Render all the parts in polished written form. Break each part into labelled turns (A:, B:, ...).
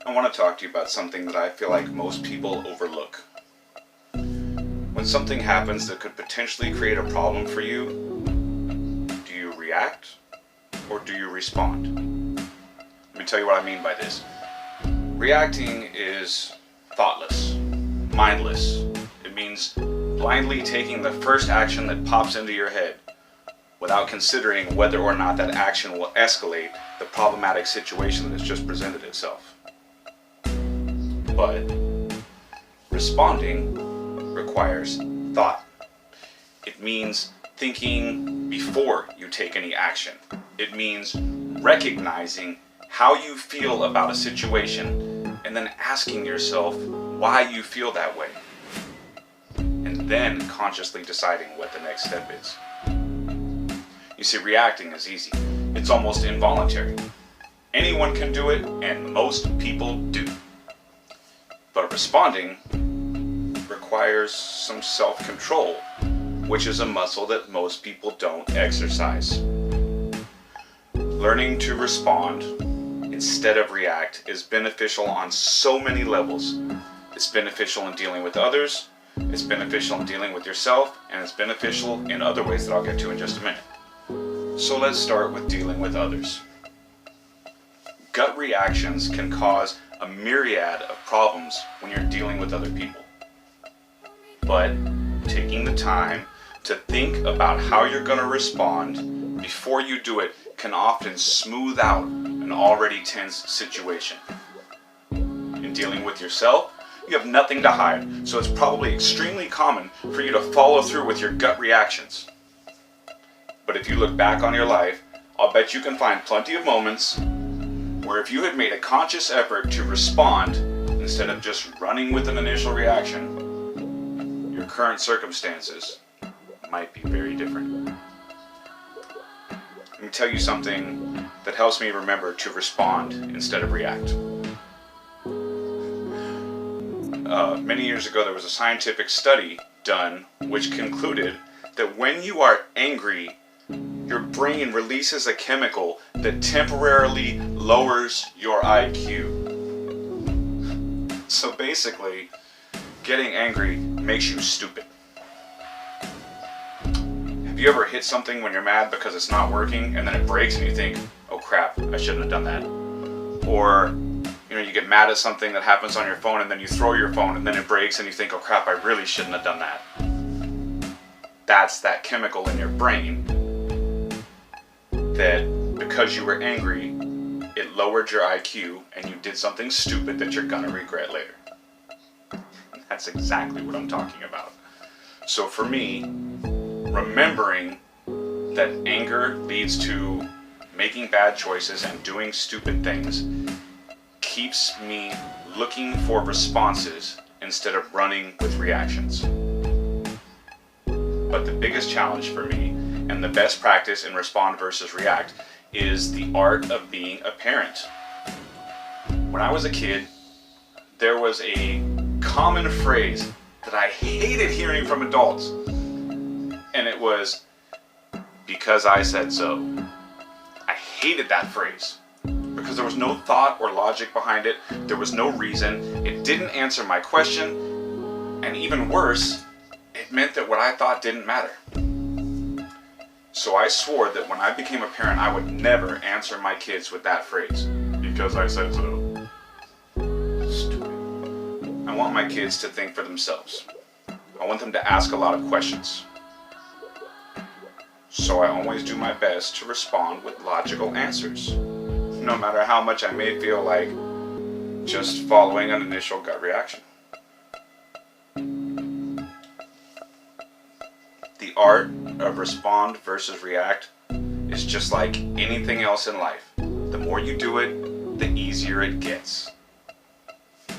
A: I want to talk to you about something that I feel like most people overlook. When something happens that could potentially create a problem for you, do you react or do you respond? Let me tell you what I mean by this. Reacting is thoughtless, mindless. It means blindly taking the first action that pops into your head without considering whether or not that action will escalate the problematic situation that has just presented itself. But responding requires thought. It means thinking before you take any action. It means recognizing how you feel about a situation and then asking yourself why you feel that way. And then consciously deciding what the next step is. You see, reacting is easy. It's almost involuntary. Anyone can do it, and most people do. But responding requires some self-control, which is a muscle that most people don't exercise. Learning to respond instead of react is beneficial on so many levels. It's beneficial in dealing with others, it's beneficial in dealing with yourself, and it's beneficial in other ways that I'll get to in just a minute. So let's start with dealing with others. Gut reactions can cause a myriad of problems when you're dealing with other people. But taking the time to think about how you're going to respond before you do it can often smooth out an already tense situation. In dealing with yourself, you have nothing to hide, so it's probably extremely common for you to follow through with your gut reactions. But if you look back on your life, I'll bet you can find plenty of moments where if you had made a conscious effort to respond instead of just running with an initial reaction, your current circumstances might be very different. Let me tell you something that helps me remember to respond instead of react. Many years ago, there was a scientific study done which concluded that when you are angry, your brain releases a chemical that temporarily lowers your IQ. So basically, getting angry makes you stupid. Have you ever hit something when you're mad because it's not working and then it breaks and you think, oh crap, I shouldn't have done that? Or you get mad at something that happens on your phone and then you throw your phone and then it breaks and you think, oh crap, I really shouldn't have done that. That's that chemical in your brain that because you were angry, it lowered your IQ and you did something stupid that you're gonna regret later. That's exactly what I'm talking about. So for me, remembering that anger leads to making bad choices and doing stupid things keeps me looking for responses instead of running with reactions. But the biggest challenge for me and the best practice in respond versus react is the art of being a parent. When I was a kid, there was a common phrase that I hated hearing from adults, and it was, because I said so. I hated that phrase because there was no thought or logic behind it. There was no reason. It didn't answer my question, and even worse, it meant that what I thought didn't matter. So I swore that when I became a parent, I would never answer my kids with that phrase, because I said so. Stupid. I want my kids to think for themselves. I want them to ask a lot of questions. So I always do my best to respond with logical answers, no matter how much I may feel like just following an initial gut reaction. The art of respond versus react is just like anything else in life. The more you do it, the easier it gets.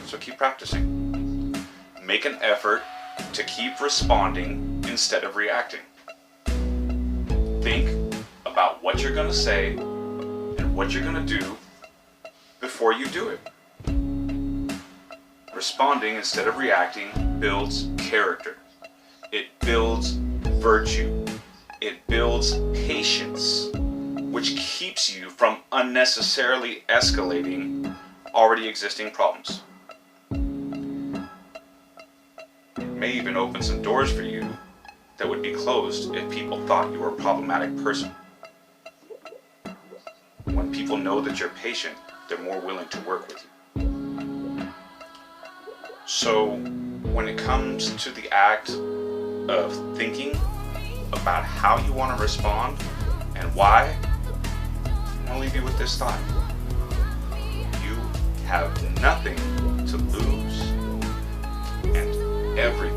A: So keep practicing. Make an effort to keep responding instead of reacting. Think about what you're going to say and what you're going to do before you do it. Responding instead of reacting builds character. It builds virtue. It builds patience, which keeps you from unnecessarily escalating already existing problems. It may even open some doors for you that would be closed if people thought you were a problematic person. When people know that you're patient, they're more willing to work with you. So, when it comes to the act of thinking about how you want to respond and why, I'm going to leave you with this thought. You have nothing to lose and everything